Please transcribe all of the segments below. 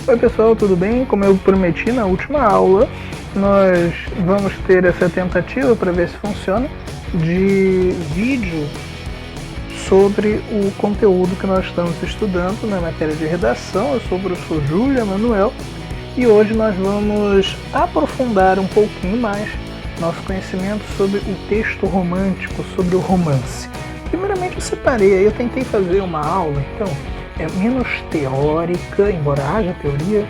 Oi pessoal, tudo bem? Como eu prometi na última aula, nós vamos ter essa tentativa para ver se funciona de vídeo sobre o conteúdo que nós estamos estudando na matéria de redação. Eu sou o professor Júlio Emanuel e hoje nós vamos aprofundar um pouquinho mais nosso conhecimento sobre o texto romântico, sobre o romance. Primeiramente eu separei, eu tentei fazer uma aula, então, menos teórica, embora haja teoria,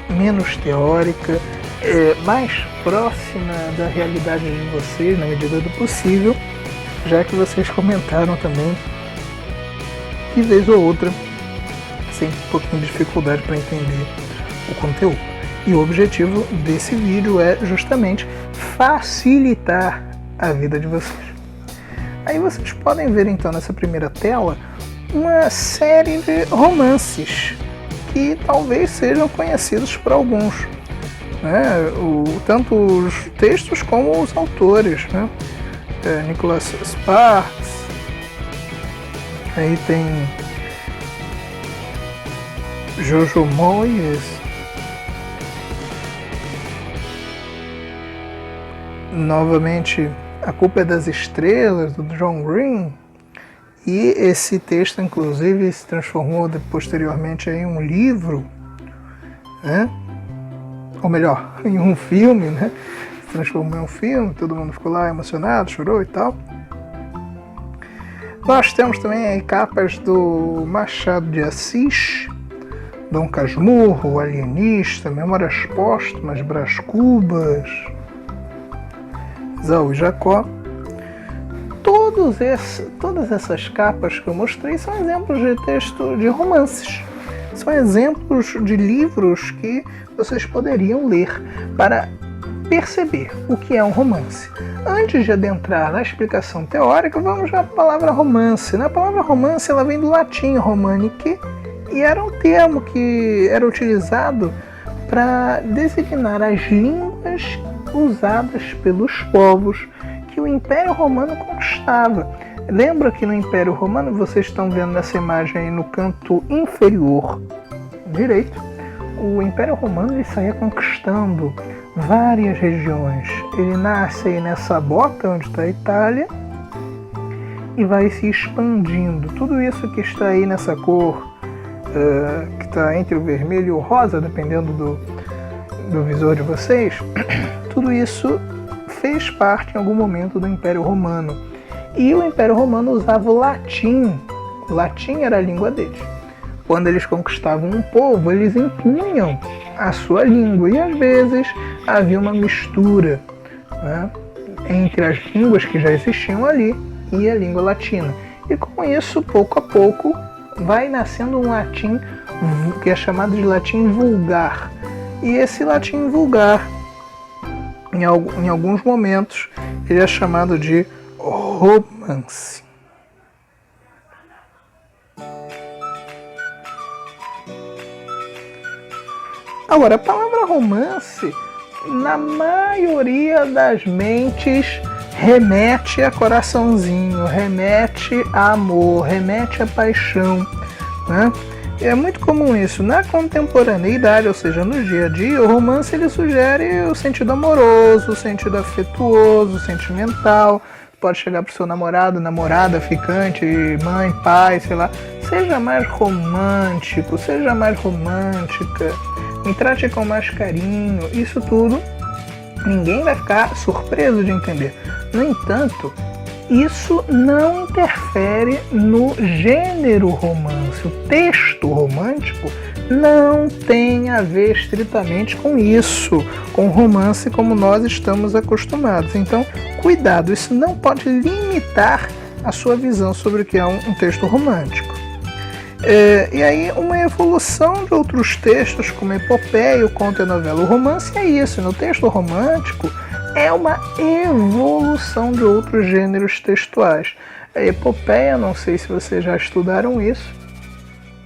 menos teórica, mais próxima da realidade de vocês, na medida do possível, já que vocês comentaram também, de vez ou outra, sem um pouquinho de dificuldade para entender o conteúdo. E o objetivo desse vídeo é justamente facilitar a vida de vocês. Aí vocês podem ver então nessa primeira tela uma série de romances que talvez sejam conhecidos por alguns, né? Tanto os textos como os autores, né? Nicholas Sparks, aí tem Jojo Moyes, novamente A Culpa é das Estrelas, do John Green. E esse texto, inclusive, se transformou posteriormente em um livro, né? Ou melhor, em um filme, né? Se transformou em um filme, todo mundo ficou lá emocionado, chorou e tal. Nós temos também aí capas do Machado de Assis, Dom Casmurro, O Alienista, Memórias Póstumas, Brás Cubas, Esaú e Jacó. Todas essas capas que eu mostrei são exemplos de texto de romances. São exemplos de livros que vocês poderiam ler para perceber o que é um romance. Antes de adentrar na explicação teórica, vamos à palavra romance. A palavra romance ela vem do latim romanique e era um termo que era utilizado para designar as línguas usadas pelos povos que o Império Romano conquistava. Lembra que no Império Romano, vocês estão vendo nessa imagem aí no canto inferior direito, o Império Romano ele saía conquistando várias regiões. Ele nasce aí nessa bota onde está a Itália e vai se expandindo. Tudo isso que está aí nessa cor, que está entre o vermelho e o rosa, dependendo do visor de vocês, tudo isso fez parte em algum momento do Império Romano. E o Império Romano usava o latim. O latim era a língua deles. Quando eles conquistavam um povo, eles impunham a sua língua. E às vezes havia uma mistura, né, entre as línguas que já existiam ali e a língua latina. E com isso, pouco a pouco, vai nascendo um latim que é chamado de latim vulgar. E esse latim vulgar, em alguns momentos, ele é chamado de romance. Agora, a palavra romance, na maioria das mentes, remete a coraçãozinho, remete a amor, remete a paixão, né? É muito comum isso. Na contemporaneidade, ou seja, no dia a dia, o romance ele sugere o sentido amoroso, o sentido afetuoso, sentimental. Pode chegar pro seu namorado, namorada, ficante, mãe, pai, sei lá. Seja mais romântico, seja mais romântica, me trate com mais carinho. Isso tudo, ninguém vai ficar surpreso de entender. No entanto, isso não interfere no gênero romance. O texto romântico não tem a ver estritamente com isso, com romance como nós estamos acostumados. Então, cuidado, isso não pode limitar a sua visão sobre o que é um texto romântico. E aí, uma evolução de outros textos, como a epopeia, o conto e a novela. O romance é isso, no texto romântico, é uma evolução de outros gêneros textuais. A epopeia, não sei se vocês já estudaram isso,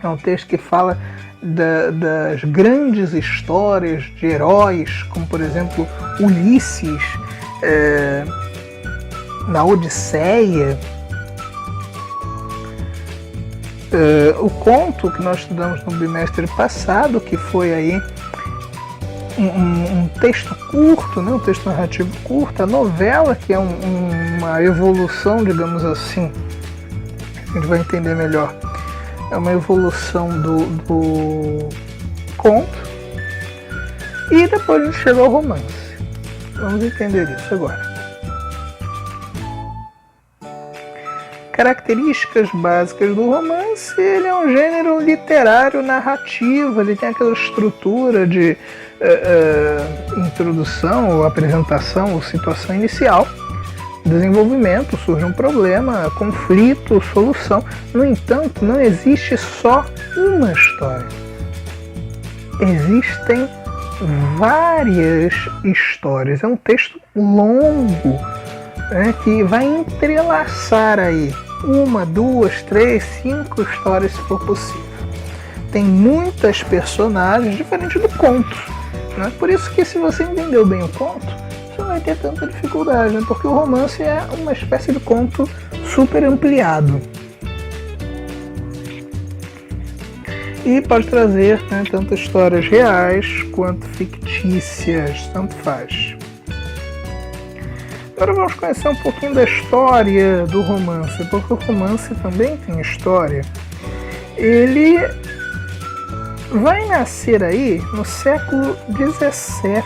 é um texto que fala das grandes histórias de heróis, como por exemplo Ulisses, na Odisseia, o conto que nós estudamos no bimestre passado, que foi aí um texto curto, né, um texto narrativo curto, a novela, que é uma evolução, digamos assim, a gente vai entender melhor, é uma evolução do conto, e depois a gente chega ao romance. Vamos entender isso agora. Características básicas do romance: ele é um gênero literário narrativo, ele tem aquela estrutura de introdução, ou apresentação, ou situação inicial, desenvolvimento, surge um problema, conflito, solução. No entanto, não existe só uma história. Existem várias histórias. É um texto longo, né, que vai entrelaçar aí 1, 2, 3, 5 histórias, se for possível. Tem muitas personagens, diferente do conto, né? Por isso que, se você entendeu bem o conto, você não vai ter tanta dificuldade, né? Porque o romance é uma espécie de conto super ampliado. E pode trazer, né, tanto histórias reais quanto fictícias, tanto faz. Agora vamos conhecer um pouquinho da história do romance, porque o romance também tem história. Ele vai nascer aí no século XVII,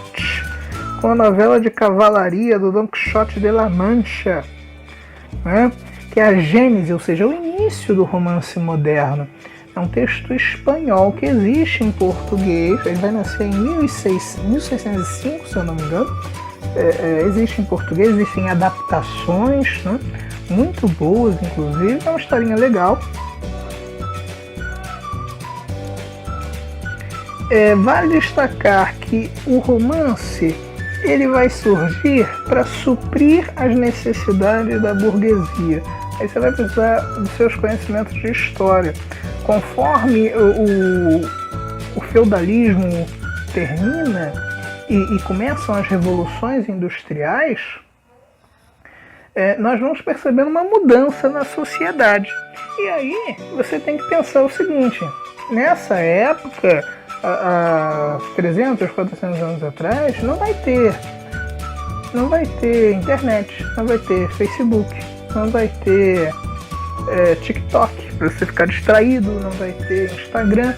com a novela de cavalaria do Don Quixote de la Mancha, né, que é a gênese, ou seja, o início do romance moderno. É um texto espanhol que existe em português. Ele vai nascer em 1605, se eu não me engano. Existe em português, existem adaptações, né, muito boas, inclusive. É uma historinha legal. Vale destacar que o romance ele vai surgir para suprir as necessidades da burguesia. Aí você vai precisar dos seus conhecimentos de história. Conforme o feudalismo termina e começam as revoluções industriais, nós vamos percebendo uma mudança na sociedade. E aí você tem que pensar o seguinte: nessa época, há 300, 400 anos atrás, não vai ter internet, não vai ter Facebook, não vai ter TikTok para você ficar distraído, não vai ter Instagram,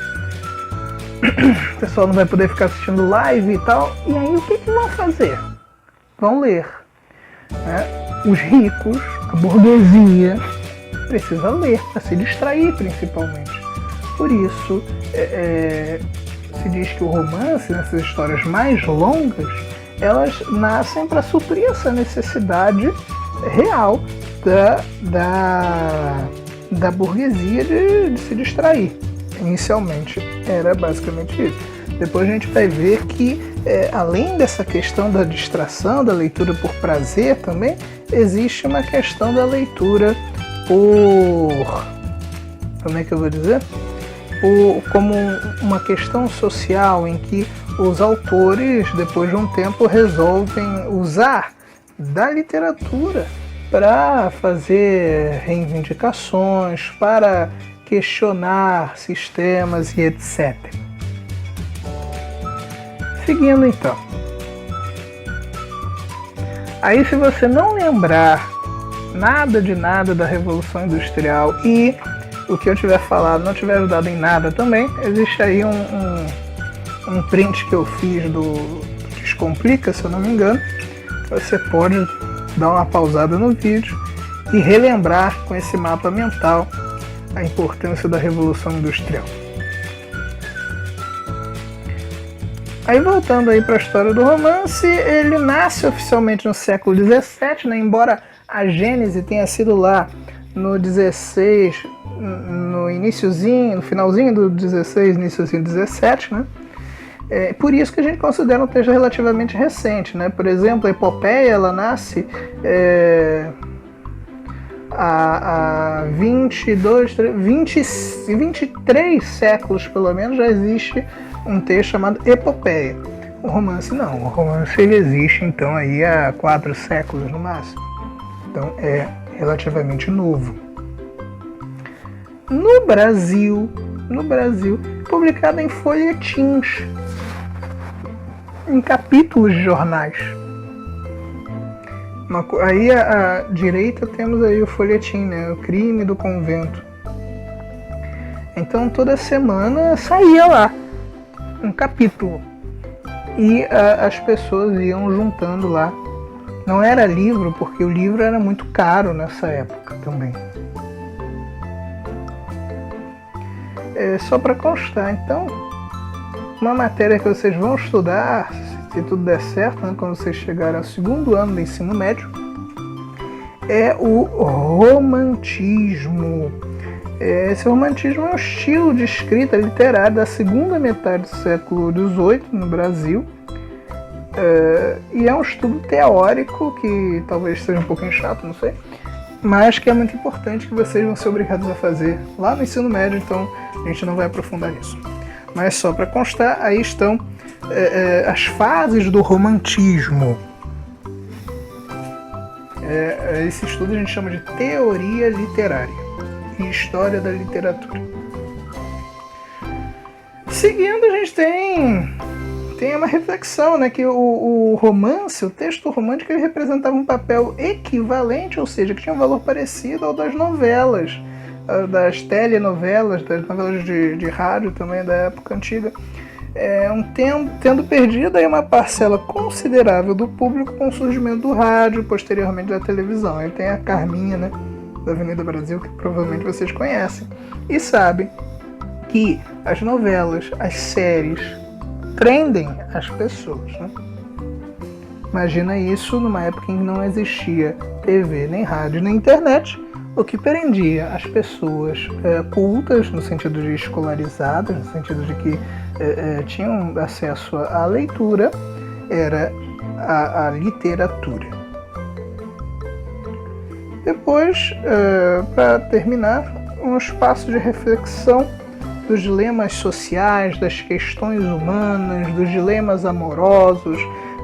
o pessoal não vai poder ficar assistindo live e tal. E aí o que vão fazer? Vão ler, né? Os ricos, a burguesia, precisa ler para se distrair, principalmente. Por isso se diz que o romance, nessas histórias mais longas, elas nascem para suprir essa necessidade real da burguesia de se distrair. Inicialmente era basicamente isso. Depois a gente vai ver que, além dessa questão da distração, da leitura por prazer também, existe uma questão da leitura por... como é que eu vou dizer? Como uma questão social, em que os autores, depois de um tempo, resolvem usar da literatura para fazer reivindicações, para questionar sistemas e etc. Seguindo então. Aí, se você não lembrar nada da Revolução Industrial e o que eu tiver falado não tiver ajudado em nada também, existe aí um print que eu fiz do Descomplica, se eu não me engano. Você pode dar uma pausada no vídeo e relembrar com esse mapa mental a importância da Revolução Industrial. Aí, voltando aí para a história do romance, ele nasce oficialmente no século XVII, né? Embora a gênese tenha sido lá no 16, no iniciozinho, no finalzinho do 16, iniciozinho do 17, né? Por isso que a gente considera um texto relativamente recente, né? Por exemplo, a epopeia, ela nasce há 23 séculos, pelo menos, já existe um texto chamado epopeia. O romance não, o romance ele existe então aí há 4 séculos no máximo. Então é relativamente novo. no Brasil, publicada em folhetins, em capítulos de jornais. Aí à direita temos aí o folhetim, né? O Crime do Convento. Então toda semana saía lá um capítulo e as pessoas iam juntando lá. Não era livro, porque o livro era muito caro nessa época também. Só para constar, então, uma matéria que vocês vão estudar, se tudo der certo, né, quando vocês chegarem ao segundo ano do ensino médio, é o romantismo. Esse romantismo é um estilo de escrita literária da segunda metade do século XVIII no Brasil, e é um estudo teórico que talvez seja um pouquinho chato, não sei, mas que é muito importante, que vocês vão ser obrigados a fazer lá no ensino médio, então a gente não vai aprofundar nisso. Mas só para constar, aí estão as fases do romantismo. Esse estudo a gente chama de teoria literária e história da literatura. Seguindo, a gente tem uma reflexão, né, que o romance, o texto romântico, ele representava um papel equivalente, ou seja, que tinha um valor parecido ao das novelas, das telenovelas, das novelas de rádio também da época antiga, tendo perdido aí uma parcela considerável do público com o surgimento do rádio, posteriormente da televisão. Aí tem a Carminha, né, da Avenida Brasil, que provavelmente vocês conhecem, e sabem que as novelas, as séries, prendem as pessoas, né? Imagina isso numa época em que não existia TV, nem rádio, nem internet. O que prendia as pessoas cultas, no sentido de escolarizadas, no sentido de que tinham acesso à leitura, era a literatura. Depois, para terminar, um espaço de reflexão dos dilemas sociais, das questões humanas, dos dilemas amorosos,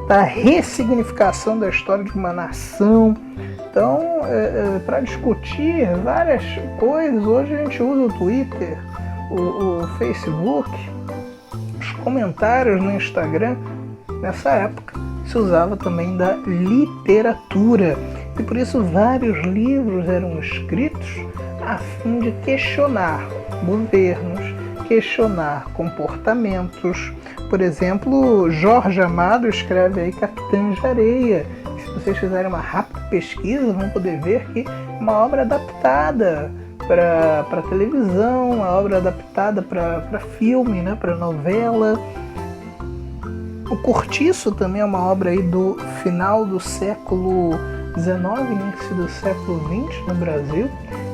da ressignificação da história de uma nação. Então, para discutir várias coisas, hoje a gente usa o Twitter, o Facebook, os comentários no Instagram. Nessa época se usava também da literatura, e por isso vários livros eram escritos a fim de questionar governos, questionar comportamentos. Por exemplo, Jorge Amado escreve aí Capitã de Areia. Se vocês fizerem uma rápida pesquisa, vão poder ver que é uma obra adaptada para televisão, uma obra adaptada para filme, né, para novela. O Cortiço também é uma obra aí do final do século XIX, início do século XX no Brasil,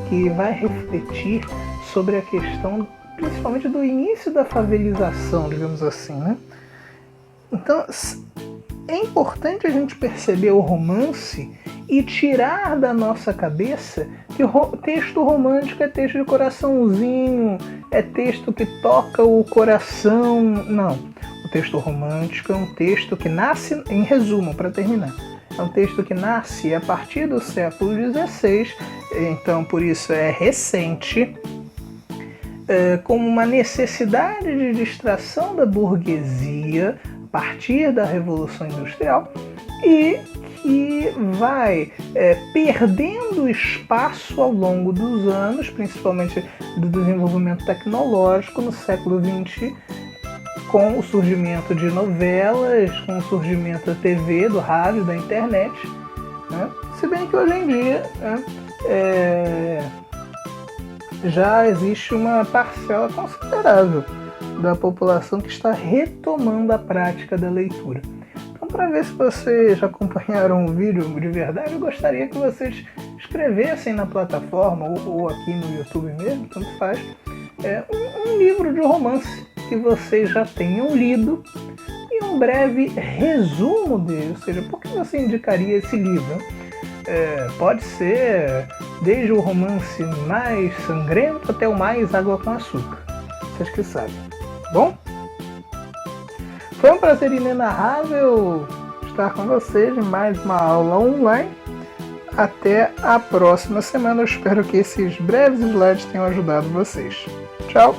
que vai refletir sobre a questão, principalmente do início da favelização, digamos assim, né? Então, é importante a gente perceber o romance e tirar da nossa cabeça que o texto romântico é texto de coraçãozinho, é texto que toca o coração. Não. O texto romântico é um texto que nasce, em resumo, para terminar, é um texto que nasce a partir do século XVI, então por isso é recente, como uma necessidade de distração da burguesia a partir da Revolução Industrial, e que vai perdendo espaço ao longo dos anos, principalmente do desenvolvimento tecnológico no século XX, com o surgimento de novelas, com o surgimento da TV, do rádio, da internet, né? Se bem que hoje em dia, né, já existe uma parcela considerável da população que está retomando a prática da leitura. Então, para ver se vocês já acompanharam o vídeo de verdade, eu gostaria que vocês escrevessem na plataforma ou aqui no YouTube mesmo, tanto faz, um livro de romance que vocês já tenham lido e um breve resumo dele, ou seja, por que você indicaria esse livro? Pode ser desde o romance mais sangrento até o mais água com açúcar, vocês que sabem. Bom, foi um prazer inenarrável estar com vocês em mais uma aula online. até a próxima semana. Eu espero que esses breves slides tenham ajudado vocês. Tchau!